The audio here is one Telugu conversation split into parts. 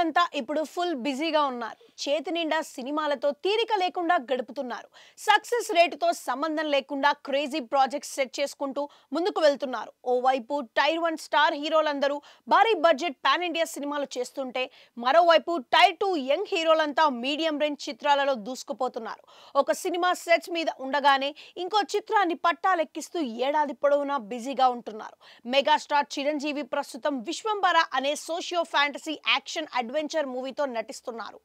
దర్శకులంతా ఇప్పుడు ఫుల్ బిజీగా ఉన్నారు. చేతి నిండా సినిమాలతో తీరిక లేకుండా గడుపుతున్నారు. సక్సెస్ రేటుతో సంబంధం లేకుండా క్రేజీ ప్రాజెక్ట్స్ సెట్ చేసుకుంటూ ముందుకు వెళ్తున్నారు. ఓవైపు టైర్ 1 స్టార్ హీరోలందరూ భారీ బడ్జెట్ పాన్ ఇండియా సినిమాలు చేస్తుంటే, మరోవైపు టైర్ 2 యంగ్ హీరోలంతా మీడియం రేంజ్ చిత్రాలలో దూసుకుపోతున్నారు. ఒక సినిమా సెట్స్ మీద ఉండగానే ఇంకో చిత్రాన్ని పట్టాలెక్కిస్తూ ఏడాది పొడవునా బిజీగా ఉంటున్నారు. మెగాస్టార్ చిరంజీవి ప్రస్తుతం విశ్వంబర అనే సోషియో ఫ్యాంటసీ యాక్షన్ అడ్వెంచర్ మూవీతో నటిస్తున్నారు.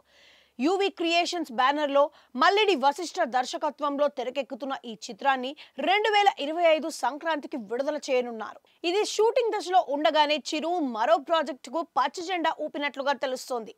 యువి క్రియేషన్స్ బ్యానర్ లో మల్లిడి వశిష్ఠ దర్శకత్వంలో తెరకెక్కుతున్న ఈ చిత్రాన్ని 2025 సంక్రాంతికి విడుదల చేయనున్నారు. ఇది షూటింగ్ దశలో ఉండగానే చిరు మరో ప్రాజెక్టుకు పచ్చజెండా ఊపినట్లుగా తెలుస్తోంది.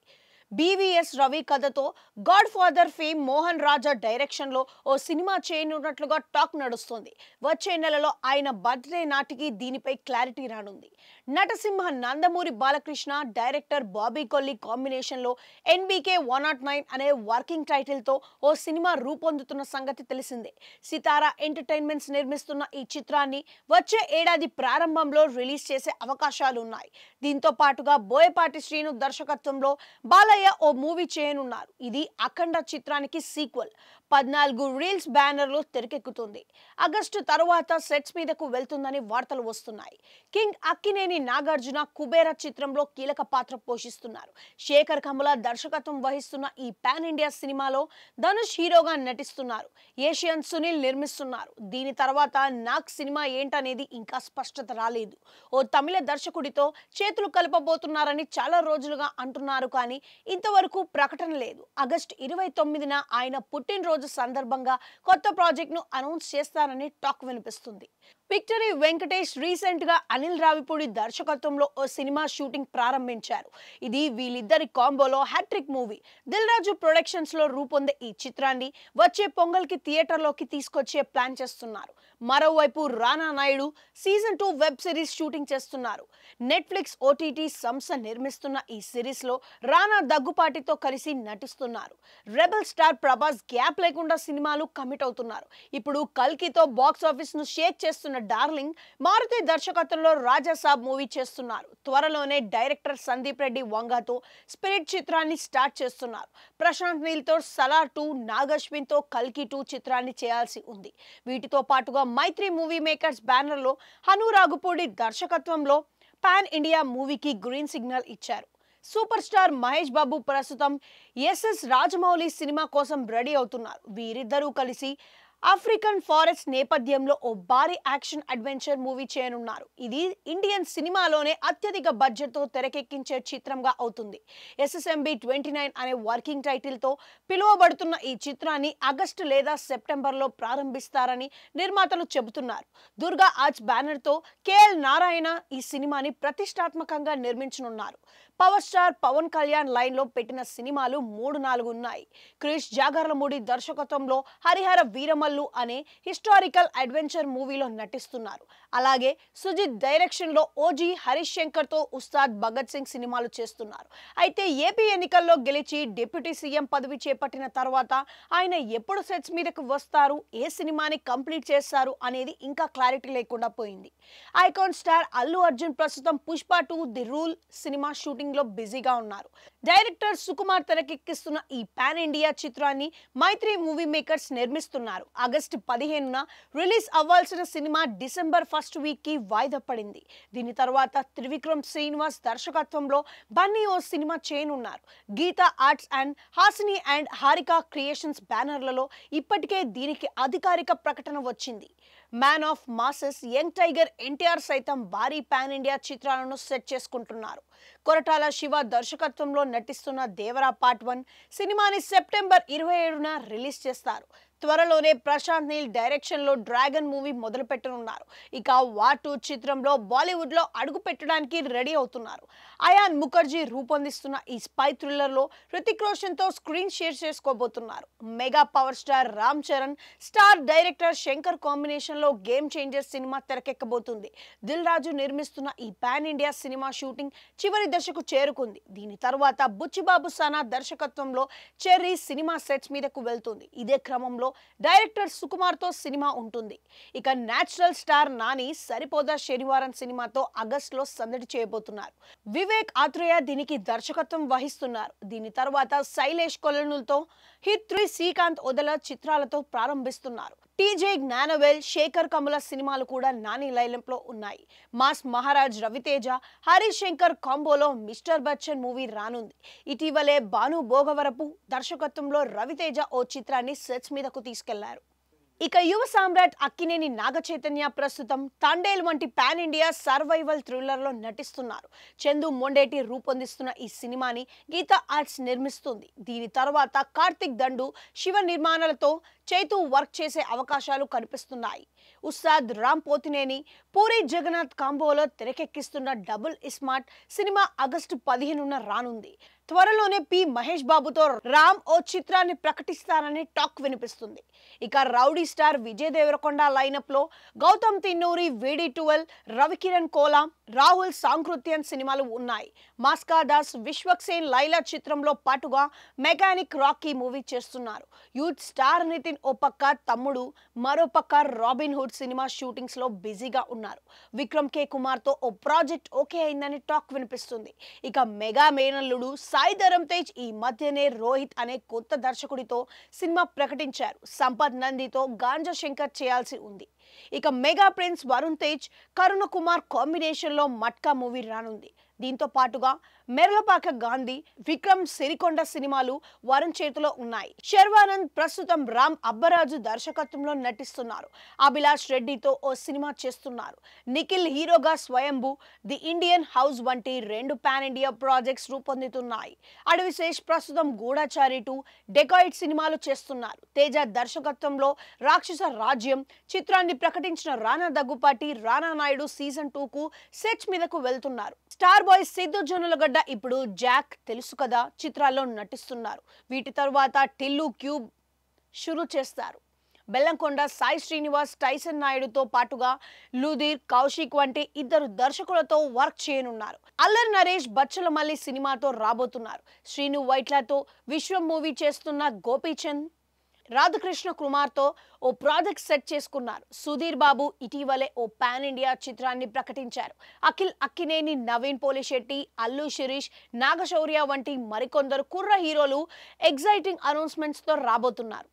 బీవీఎస్ రవి కథతో గాడ్ ఫాదర్ ఫేమ్ మోహన్ రాజా డైరెక్షన్ లో ఓ సినిమా చేయనున్నట్లుగా టాక్ నడుస్తోంది. వచ్చే నెలలో ఆయన బర్త్డే నాటికి దీనిపై క్లారిటీ రానుంది. నటసింహ నందమూరి బాలకృష్ణ డైరెక్టర్ బాబీ కొల్లి కాంబినేషన్ లో ఎన్బీకే 109 అనే వర్కింగ్ టైటిల్ తో ఓ సినిమా రూపొందుతున్న సంగతి తెలిసిందే. సితారా ఎంటర్టైన్మెంట్స్ నిర్మిస్తున్న ఈ చిత్రాన్ని వచ్చే ఏడాది ప్రారంభంలో రిలీజ్ చేసే అవకాశాలు ఉన్నాయి. దీంతో పాటుగా బోయపాటి శ్రీను దర్శకత్వంలో బాలయ్య ఓ మూవీ చేయనున్నారు. ఇది అఖండ చిత్రానికి సీక్వెల్. 14 రీల్స్ బ్యానర్ లో తెరకెక్కుతుంది. ఆగస్టు తరువాత సెట్స్ మీదకు వెళ్తుందని వార్తలు వస్తున్నాయి. కింగ్ అక్కినేని నాగార్జున కుబేర చిత్రంలో కీలక పాత్ర పోషిస్తున్నారు. శేఖర్ కమల దర్శకత్వం వహిస్తున్న ఈ పాన్ ఇండియా సినిమాలో ధనుష్ హీరోగా నటిస్తున్నారు. ఏషియన్ సునీల్ నిర్మిస్తున్నారు. దీని తర్వాత నాగ్ సినిమా ఏంటనేది ఇంకా స్పష్టత రాలేదు. ఓ తమిళ దర్శకుడితో చేతులు కలపబోతున్నారని చాలా రోజులుగా అంటున్నారు, కానీ ఇంతవరకు ప్రకటన లేదు. ఆగస్టు 29న ఆయన పుట్టినరోజు సందర్భంగా కొత్త ప్రాజెక్ట్ ను అనౌన్స్ చేస్తారని టాక్ వినిపిస్తుంది. విక్టరీ వెంకటేష్ రీసెంట్ గా అనిల్ రావిపూడి దర్శకత్వంలో ఓ సినిమా షూటింగ్ ప్రారంభించారు. ఇది వీళ్ళిద్దరి కాంబోలో hat trick movie. Dil Raju productions లో రూపొందే ఈ చిత్రాన్ని వచ్చే పొంగల్ కి థియేటర్ లోకి తీసుకొచ్చే ప్లాన్ చేస్తున్నారు. మరోవైపు రానా Naidu season 2 web series shooting చేస్తున్నారు. నెట్ఫ్లిక్స్ ఓటీటీ సంస్థ నిర్మిస్తున్న ఈ సిరీస్ లో రానా దగ్గుపాటితో కలిసి నటిస్తున్నారు. రెబల్ స్టార్ ప్రభాస్ గ్యాప్ లేకుండా సినిమాలు కమిట్ అవుతున్నారు. ఇప్పుడు కల్కితో బాక్స్ ఆఫీస్ ను షేక్ చేస్తున్న డార్లింగ్ మారుతి దర్శకత్వంలో రాజా సాబ్ మూవీ చేస్తున్నారు. త్వరలోనే డైరెక్టర్ సందీప్ రెడ్డి వంగాతో స్పిరిట్ చిత్రాన్ని స్టార్ట్ చేస్తున్నారు. ప్రశాంత్ నీల్ తో సలార్ 2, నాగశ్విన్ తో కల్కి 2 చిత్రాన్ని చేయాల్సి ఉంది. వీటితో పాటుగా మైత్రి మూవీ మేకర్స్ బ్యానర్ లో హను రాఘుపూడి దర్శకత్వంలో పాన్ ఇండియా మూవీకి గ్రీన్ సిగ్నల్ ఇచ్చారు. సూపర్ స్టార్ మహేష్ బాబు ప్రస్తుతం ఎస్ఎస్ రాజమౌళి సినిమా కోసం రెడీ అవుతున్నారు. వీరిద్దరూ కలిసి ఆఫ్రికన్ ఫారెస్ట్ నేపథ్యంలో ఓ భారీ యాక్షన్ అడ్వెంచర్ మూవీ చేయనున్నారు. ఇది ఇండియన్ సినిమాలోనే అత్యధిక బడ్జెట్ తో తెరకెక్కించే చిత్రంగా అవుతుంది. SSMB 29 అనే వర్కింగ్ టైటిల్ తో పిలువబడుతున్న ఈ చిత్రాన్ని ఆగస్టు లేదా సెప్టెంబర్ లో ప్రారంభిస్తారని నిర్మాతలు చెబుతున్నారు. దుర్గా ఆర్ట్స్ బ్యానర్ తో KL నారాయణ ఈ సినిమాని ప్రతిష్టాత్మకంగా నిర్మించనున్నారు. Power star Pawan Kalyan line లో పెట్టిన సినిమాలు 3-4 ఉన్నాయి. క్రిష్ జాగర్లమూడి దర్శకత్వంలో హరిహర వీరమల్లు అనే హిస్టారికల్ అడ్వెంచర్ మూవీలో నటిస్తున్నారు. అలాగే సుజిత్ డైరెక్షన్ లో ఓజీ హరీష్ శంకర్ తో ఉస్తాద్ భగత్ సింగ్ సినిమాలు చేస్తున్నారు. అయితే ఏపీ ఎన్నికల్లో గెలిచి డిప్యూటీ సీఎం పదవి చేపట్టిన తర్వాత ఆయన ఎప్పుడు సెట్స్ మీదకు వస్తారు, ఏ సినిమాని కంప్లీట్ చేస్తారు అనేది ఇంకా క్లారిటీ లేకుండా పోయింది. ఐకాన్ స్టార్ అల్లు అర్జున్ ప్రస్తుతం Pushpa 2 the rule cinema shooting లో బిజీగా ఉన్నారు. డైరెక్టర్ సుకుమార్ తెరకెక్కిస్తున్న ఈ పాన్ ఇండియా చిత్రాన్ని మైత్రి మూవీ మేకర్స్ నిర్మిస్తున్నారు. ఆగస్టు 15న రిలీజ్ అవ్వాల్సిన సినిమా డిసెంబర్ 1st వీక్ కి వాయిదా పడింది. దీని తర్వాత త్రివిక్రమ్ శ్రీనివాస్ దర్శకత్వంలో బన్నీ ఓ సినిమా చేయనున్నారు. Geetha arts and Haasini and Haarika creations బ్యానర్లలో ఇప్పటికే దీనికి అధికారిక ప్రకటన వచ్చింది. Man of masses young tiger NTR సైతం భారీ పాన్ ఇండియా చిత్రాలను సెట్ చేసుకుంటున్నారు. కొరటాల శివ దర్శకత్వంలో నటిస్తున్న దేవరా పార్ట్ 1 సినిమాని సెప్టెంబర్ 27న రిలీజ్ చేస్తారు. త్వరలోనే ప్రశాంత్ నీల్ డైరెక్షన్ లో డ్రాగన్ మూవీ మొదలు పెట్టనున్నారు. ఇక వార్ 2 చిత్రంలో బాలీవుడ్ లో అడుగు పెట్టడానికి రెడీ అవుతున్నారు. అయాన్ ముఖర్జీ రూపొందిస్తున్న ఈ స్పై థ్రిల్లర్ లో హృతిక్ రోషన్ తో స్క్రీన్ షేర్ చేసుకోబోతున్నారు. Mega power star Ram Charan star director Shankar combination లో గేమ్ చేంజర్ సినిమా తెరకెక్కబోతుంది. దిల్ రాజు నిర్మిస్తున్న ఈ పాన్ ఇండియా సినిమా షూటింగ్ చివరి దశకు చేరుకుంది. దీని తర్వాత బుచ్చిబాబు సానా దర్శకత్వంలో చెర్రీ సినిమా సెట్స్ మీదకు వెళ్తుంది. ఇదే క్రమంలో డైరెక్టర్ సుకుమార్తో సినిమా ఉంటుంది. ఇక నేచురల్ స్టార్ నాని సరిపోదా శనివారం సినిమాతో ఆగస్టులో సందడి చేయబోతున్నారు. వివేక్ ఆత్రేయ దీనికి దర్శకత్వం వహిస్తున్నారు. దీని తర్వాత శైలేష్ కొలనులతో హిట్ 3 శ్రీకాంత్ వదల చిత్రాలతో ప్రారంభిస్తున్నారు. టీజే జ్ఞానవేల్, శేఖర్ కమల సినిమాలు కూడా నాని లైనప్లో ఉన్నాయి. మాస్ మహారాజ్ రవితేజ, హరీష్ శంకర్ కాంబోలో మిస్టర్ బచ్చన్ మూవీ రానుంది. ఇటీవలే భాను భోగవరపు దర్శకత్వంలో రవితేజ ఓ చిత్రాన్ని సెట్స్ మీదకు తీసుకెళ్లారు. ఇక యువ సామ్రాట్ అక్కినేని నాగచైతన్య ప్రస్తుతం తండేల్ వంటి పాన్ ఇండియా సర్వైవల్ థ్రిల్లర్లో నటిస్తున్నారు. చందు మొండేటి రూపొందిస్తున్న ఈ సినిమాని గీతా ఆర్ట్స్ నిర్మిస్తుంది. దీని తర్వాత కార్తిక్ దండు, శివ నిర్మాణాలతో చైతు వర్క్ చేసే అవకాశాలు కనిపిస్తున్నాయి. ఉస్తాద్ రామ్ పోతినేని, పూరి జగన్నాథ్ కాంబోలో తెరకెక్కిస్తున్న డబుల్ ఇస్మార్ట్ సినిమా ఆగస్టు 15న రానుంది. త్వరలోనే పి మహేష్ బాబుతో రామ్ ఓ చిత్రాన్ని ప్రకటిస్తారని టాక్ వినిపిస్తుంది. ఇక rowdy star Vijay Deverakonda lineup లో గౌతమ్ తిన్నూరి, VD12, రవికిరణ్ కోలా, రాహుల్ సాంకృత్యన్ సినిమాలు ఉన్నాయి. మాస్కా దాస్, విశ్వక్సేన్ లైలా చిత్రంలో పాటుగా మెకానిక్ రాకీ మూవీ చేస్తున్నారు. యూత్ స్టార్ నితిన్ ఓ పక్క తమ్ముడు, మరో పక్క రాబిన్ హుడ్ సినిమా షూటింగ్స్ లో బిజీగా ఉన్నారు. విక్రమ్ కే కుమార్ తో ఓ ప్రాజెక్ట్ ఓకే అయిందని టాక్ వినిపిస్తుంది. ఇక మెగా మేనల్లుడు సాయి ధరమ్ తేజ్ ఈ మధ్యనే రోహిత్ అనే కొత్త దర్శకుడితో సినిమా ప్రకటించారు. సంపత్ నందితో గాంజా శంకర్ చేయాల్సి ఉంది. ఇక మెగా ప్రిన్స్ వరుణ్ తేజ్, కరుణ కుమార్ కాంబినేషన్ లో మట్కా మూవీ రానుంది. దీంతో పాటుగా మెర్లపాక గాంధీ, విక్రమ్ సిరికొండ సినిమాలు వరుణ్ చేతిలో ఉన్నాయి. శర్వానంద్ ప్రస్తుతం రామ్ అబ్బరాజు దర్శకత్వంలో నటిస్తున్నారు. అభిలాష్ రెడ్డితో ఓ సినిమా చేస్తున్నారు. నిఖిల్ హీరోగా స్వయంభూ, ది ఇండియన్ హౌస్ వంటి 2 పాన్ ఇండియా ప్రాజెక్ట్స్ రూపొందుతున్నాయి. అడవిశేష్ ప్రస్తుతం గూఢచారి 2, డెకాయిడ్ సినిమాలు చేస్తున్నారు. తేజ దర్శకత్వంలో రాక్షస రాజ్యం చిత్రాన్ని ప్రకటించిన రానా దగ్గుపాటి, రానా నాయుడు సీజన్ 2కు సెట్స్ మీదకు వెళ్తున్నారు. స్టార్ బాయ్ సిద్ధు జొన్నలగడ్డ ఇప్పుడు జాక్, తెలుసు కదా చిత్రాల్లో నటిస్తున్నారు. వీటి తర్వాత టిల్లు క్యూబ్ షురూ చేస్తారు. బెల్లంకొండ సాయి శ్రీనివాస్, టైసన్ నాయుడుతో పాటుగా లుధీర్, కౌశిక్ వంటి 2 దర్శకులతో వర్క్ చేయనున్నారు. అల్లరి నరేష్ బచ్చలమల్లి సినిమాతో రాబోతున్నారు. శ్రీను వైట్లతో విశ్వం మూవీ చేస్తున్న గోపీచంద్ రాధాకృష్ణ కుమార్తో ఓ ప్రాజెక్ట్ సెట్ చేసుకున్నారు. సుధీర్ బాబు ఇటీవలే ఓ పాన్ ఇండియా చిత్రాన్ని ప్రకటించారు. అఖిల్ అక్కినేని, నవీన్ పోలిశెట్టి, అల్లు శిరీష్, నాగశౌర్య వంటి మరికొందరు కుర్ర హీరోలు ఎగ్జైటింగ్ అనౌన్స్మెంట్స్తో రాబోతున్నారు.